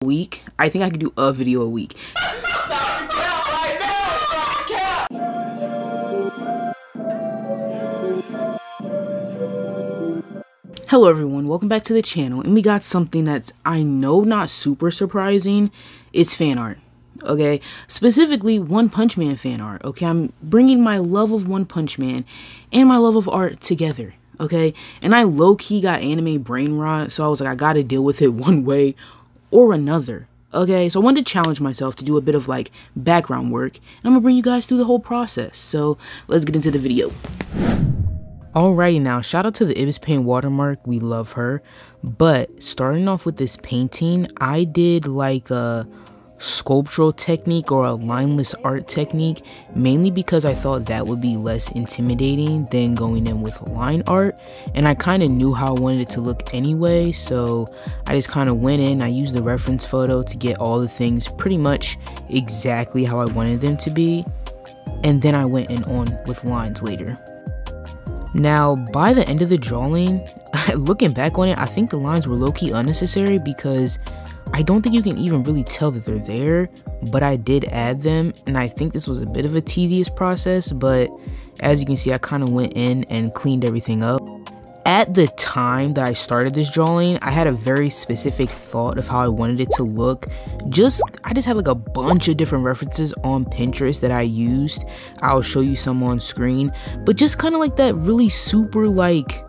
week. I think I could do a video a week. Hello everyone, welcome back to the channel, and we got something that's, I know, not super surprising. It's fan art, okay? Specifically, One Punch Man fan art, okay? I'm bringing my love of One Punch Man and my love of art together, okay? And I low-key got anime brain rot, so I was like, I gotta deal with it one way or another, okay? So I wanted to challenge myself to do a bit of, like, background work, and I'm gonna bring you guys through the whole process. So let's get into the video. Alrighty now, shout out to the Ibis Paint watermark, we love her. But starting off with this painting, I did like a sculptural technique or a lineless art technique, mainly because I thought that would be less intimidating than going in with line art, and I kind of knew how I wanted it to look anyway, so I just kind of went in, I used the reference photo to get all the things pretty much exactly how I wanted them to be, and then I went in on with lines later. Now, by the end of the drawing, looking back on it, I think the lines were low-key unnecessary because I don't think you can even really tell that they're there, but I did add them, and I think this was a bit of a tedious process, but as you can see, I kind of went in and cleaned everything up. At the time that I started this drawing, I had a very specific thought of how I wanted it to look. I just had like a bunch of different references on Pinterest that I used. I'll show you some on screen, but just kind of like that really super like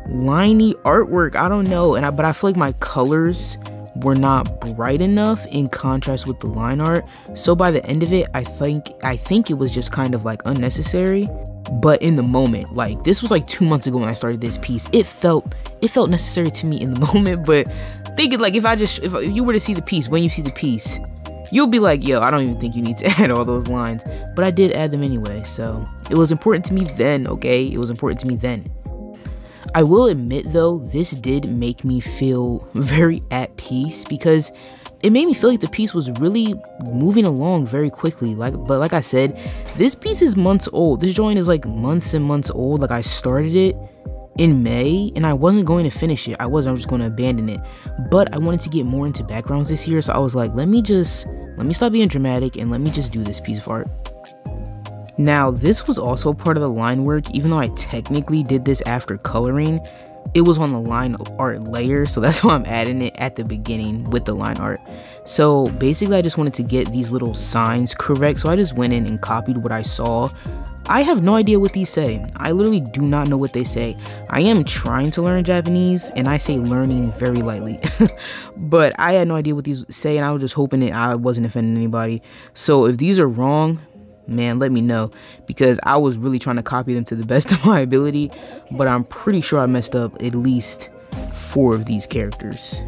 liney artwork. I don't know, but I feel like my colors were not bright enough in contrast with the line art. So by the end of it, I think it was just kind of like unnecessary. But in the moment, like this was like 2 months ago when I started this piece, it felt necessary to me in the moment. But thinking like if you were to see the piece, when you see the piece, you'll be like, yo, I don't even think you need to add all those lines. But I did add them anyway, so it was important to me then, okay? It was important to me then. I will admit though, this did make me feel very at peace because it made me feel like the piece was really moving along very quickly. But like I said, this piece is months old. This drawing is like months and months old. Like I started it in May and I wasn't going to finish it. I was just going to abandon it. But I wanted to get more into backgrounds this year, so I was like, let me stop being dramatic and let me just do this piece of art. Now, this was also part of the line work, even though I technically did this after coloring. It was on the line art layer, so that's why I'm adding it at the beginning with the line art. So basically, I just wanted to get these little signs correct, so I just went in and copied what I saw. I have no idea what these say. I literally do not know what they say. I am trying to learn Japanese, and I say learning very lightly. But I had no idea what these say, and I was just hoping that I wasn't offending anybody. So if these are wrong, man, let me know, because I was really trying to copy them to the best of my ability, but I'm pretty sure I messed up at least 4 of these characters.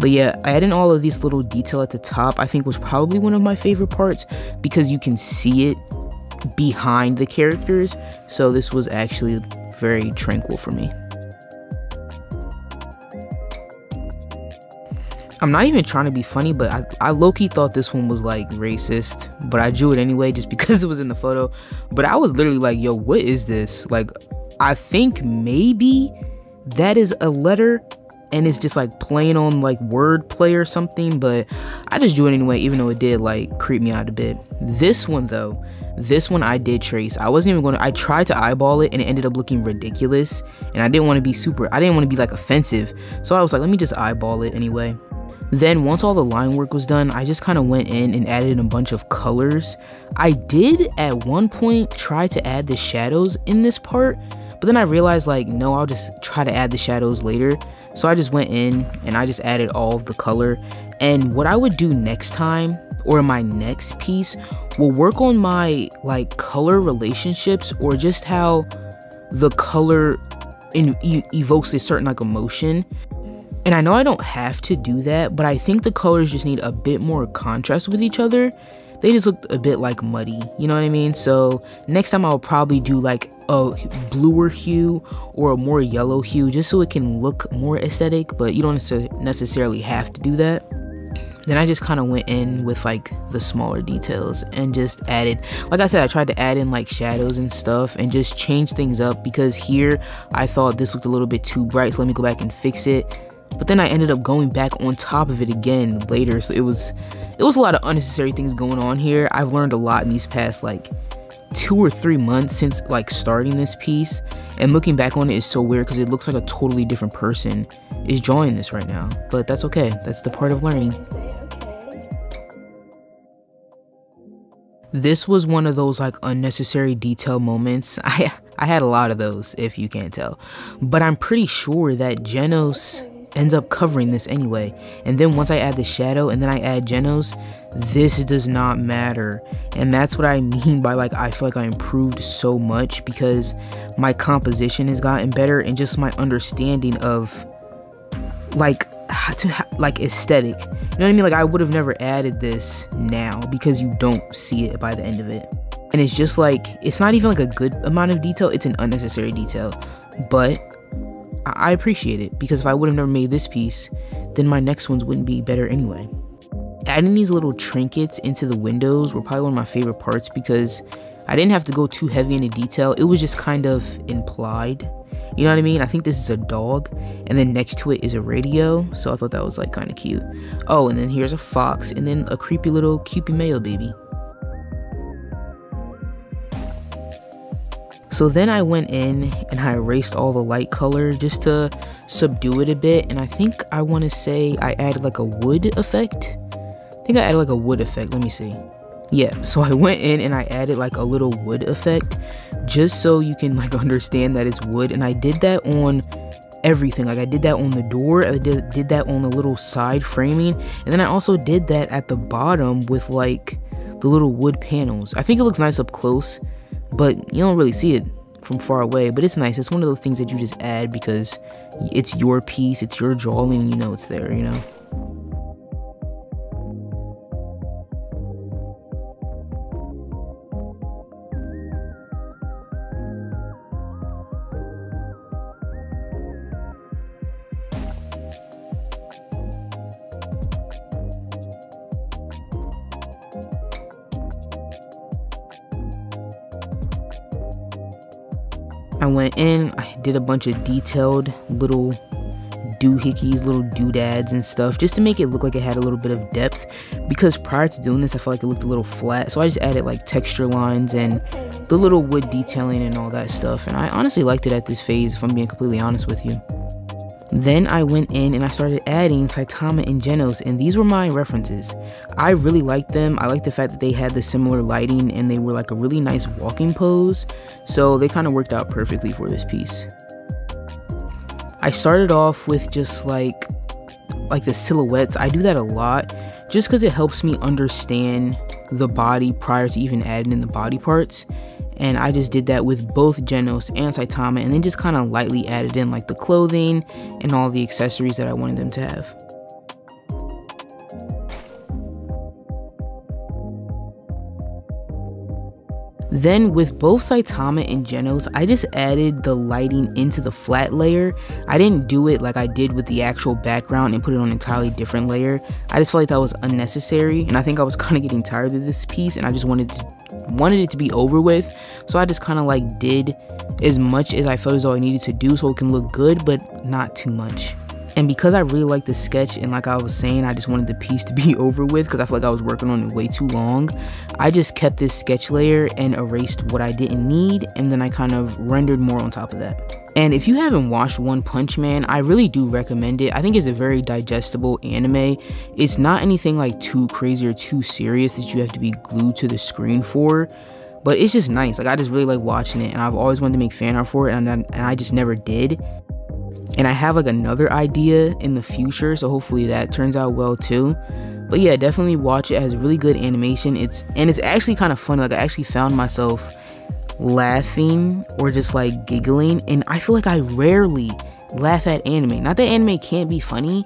But yeah, adding all of these little detail at the top I think was probably one of my favorite parts because you can see it behind the characters, so this was actually very tranquil for me. I'm not even trying to be funny, but I low-key thought this one was like racist, but I drew it anyway just because it was in the photo. But I was literally like, yo, what is this? Like, I think maybe that is a letter and it's just like playing on like wordplay or something, but I just drew it anyway, even though it did like creep me out a bit. This one though, I did trace. I tried to eyeball it and it ended up looking ridiculous, and I didn't want to be like offensive, so I was like, let me just eyeball it anyway. Then once all the line work was done, I just kind of went in and added in a bunch of colors. I did at one point try to add the shadows in this part, but then I realized like, no, I'll just try to add the shadows later. So I just went in and I just added all of the color. And what I would do next time, or in my next piece, will work on my like color relationships, or just how the color evokes a certain like emotion. And I know I don't have to do that, but I think the colors just need a bit more contrast with each other. They just looked a bit like muddy, you know what I mean? So next time I'll probably do like a bluer hue or a more yellow hue, just so it can look more aesthetic, but you don't necessarily have to do that. Then I just kind of went in with like the smaller details and just added, like I said, I tried to add in like shadows and stuff and just change things up, because here I thought this looked a little bit too bright, so let me go back and fix it. but then I ended up going back on top of it again later. So it was a lot of unnecessary things going on here. I've learned a lot in these past like 2 or 3 months since like starting this piece, and looking back on it is so weird because it looks like a totally different person is drawing this right now, but that's okay. That's the part of learning. This was one of those like unnecessary detail moments. I had a lot of those, if you can't tell, but I'm pretty sure that Genos ends up covering this anyway. And then once I add the shadow and then I add Genos, this does not matter. And that's what I mean by like, I feel like I improved so much because my composition has gotten better and just my understanding of like like aesthetic. You know what I mean? Like I would have never added this now because you don't see it by the end of it. And it's just like, it's not even like a good amount of detail, it's an unnecessary detail. But I appreciate it because if I would have never made this piece, then my next ones wouldn't be better anyway. Adding these little trinkets into the windows were probably one of my favorite parts because I didn't have to go too heavy into detail. It was just kind of implied. You know what I mean? I think this is a dog, and then next to it is a radio, so I thought that was like kind of cute. Oh, and then here's a fox, and then a creepy little Cupid Mayo baby. So then I went in and I erased all the light color just to subdue it a bit, and I think I want to say I added like a wood effect. I think I added like a wood effect, let me see. Yeah, so I went in and I added like a little wood effect just so you can like understand that it's wood, and I did that on everything. Like I did that on the door, I did that on the little side framing, and then I also did that at the bottom with like the little wood panels. I think it looks nice up close, but you don't really see it from far away, but it's nice. It's one of those things that you just add because it's your piece, it's your drawing, and you know it's there, you know? I went in, I did a bunch of detailed little doohickeys, little doodads and stuff just to make it look like it had a little bit of depth, because prior to doing this I felt like it looked a little flat, so I just added like texture lines and the little wood detailing and all that stuff, and I honestly liked it at this phase, if I'm being completely honest with you. Then I went in and I started adding Saitama and Genos, and these were my references. I really liked them. I liked the fact that they had the similar lighting and they were like a really nice walking pose, so they kind of worked out perfectly for this piece. I started off with just like the silhouettes. I do that a lot just because it helps me understand the body prior to even adding in the body parts. And I just did that with both Genos and Saitama, and then just kind of lightly added in like the clothing and all the accessories that I wanted them to have. Then with both Saitama and Genos, I just added the lighting into the flat layer. I didn't do it like I did with the actual background and put it on an entirely different layer. I just felt like that was unnecessary, and I think I was kind of getting tired of this piece and I just wanted it to be over with. So I just kind of like did as much as I felt as though I needed to do so it can look good, but not too much. And because I really liked the sketch, and like I was saying, I just wanted the piece to be over with because I feel like I was working on it way too long, I just kept this sketch layer and erased what I didn't need, and then I kind of rendered more on top of that. And if you haven't watched One Punch Man, I really do recommend it. I think it's a very digestible anime. It's not anything like too crazy or too serious that you have to be glued to the screen for, but it's just nice. Like I just really like watching it, and I've always wanted to make fan art for it, and I just never did. And I have like another idea in the future, so hopefully that turns out well too. But yeah, definitely watch it. It has really good animation. It's actually kind of funny. Like I actually found myself laughing or just like giggling, and I feel like I rarely laugh at anime. Not that anime can't be funny,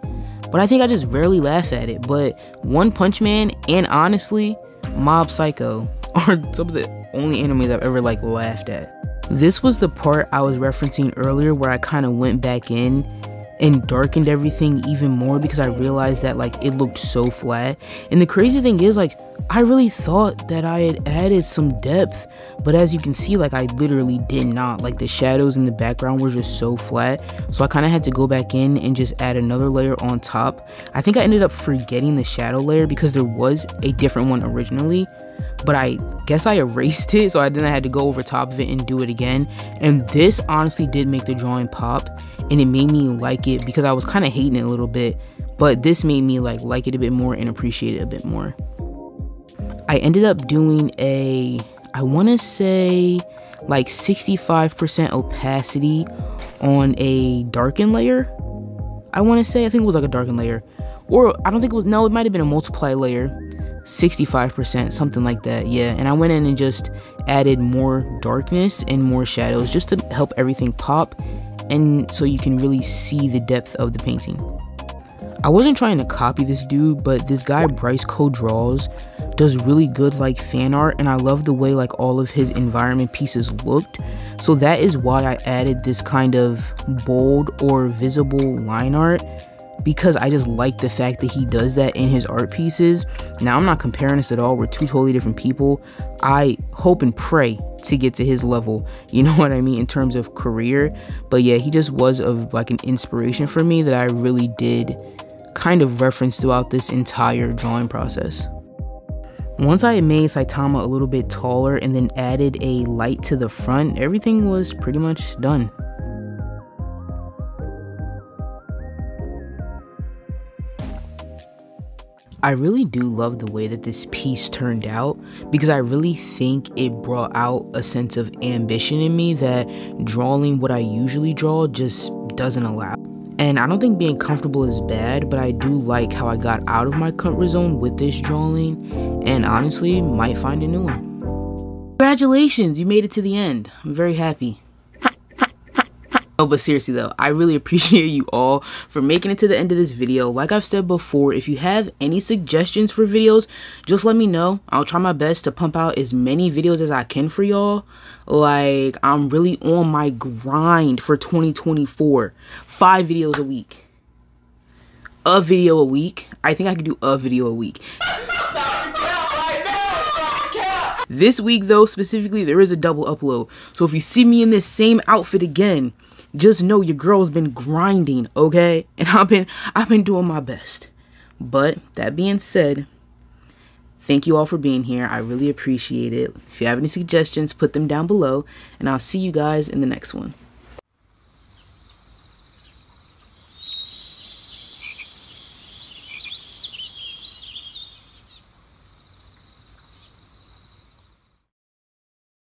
but I think I just rarely laugh at it. But One Punch Man and honestly Mob Psycho are some of the only animes I've ever like laughed at. This was the part I was referencing earlier where I kind of went back in and darkened everything even more because I realized that like it looked so flat. And the crazy thing is, like, I really thought that I had added some depth, but as you can see, like, I literally did not. Like, the shadows in the background were just so flat, so I kind of had to go back in and just add another layer on top. I think I ended up forgetting the shadow layer because there was a different one originally, but I guess I erased it, so then I had to go over top of it and do it again. And this honestly did make the drawing pop, and it made me like it because I was kind of hating it a little bit, but this made me like it a bit more and appreciate it a bit more. I ended up doing I want to say like 65% opacity on a darken layer. I think it was like a darken layer, or I don't think it was, no, it might have been a multiply layer, 65%, something like that. Yeah, and I went in and just added more darkness and more shadows just to help everything pop, and so you can really see the depth of the painting. I wasn't trying to copy this dude, but this guy Bryce Co-Draws does really good like fan art, and I love the way like all of his environment pieces looked. So that is why I added this kind of bold or visible line art, because I just like the fact that he does that in his art pieces. Now, I'm not comparing this at all, we're two totally different people. I hope and pray to get to his level, you know what I mean, in terms of career. But yeah, he just was of like an inspiration for me that I really did kind of reference throughout this entire drawing process. Once I made Saitama a little bit taller and then added a light to the front, everything was pretty much done. I really do love the way that this piece turned out, because I really think it brought out a sense of ambition in me that drawing what I usually draw just doesn't allow. And I don't think being comfortable is bad, but I do like how I got out of my comfort zone with this drawing, and honestly might find a new one. Congratulations, you made it to the end. I'm very happy. Oh, but seriously though, I really appreciate you all for making it to the end of this video. Like I've said before, if you have any suggestions for videos, just let me know. I'll try my best to pump out as many videos as I can for y'all. Like, I'm really on my grind for 2024. 5 videos a week. A video a week. I think I could do a video a week. This week though, specifically, there is a double upload. So if you see me in this same outfit again, just know your girl's been grinding, okay? And I've been doing my best. But that being said, thank you all for being here. I really appreciate it. If you have any suggestions, put them down below, and I'll see you guys in the next one.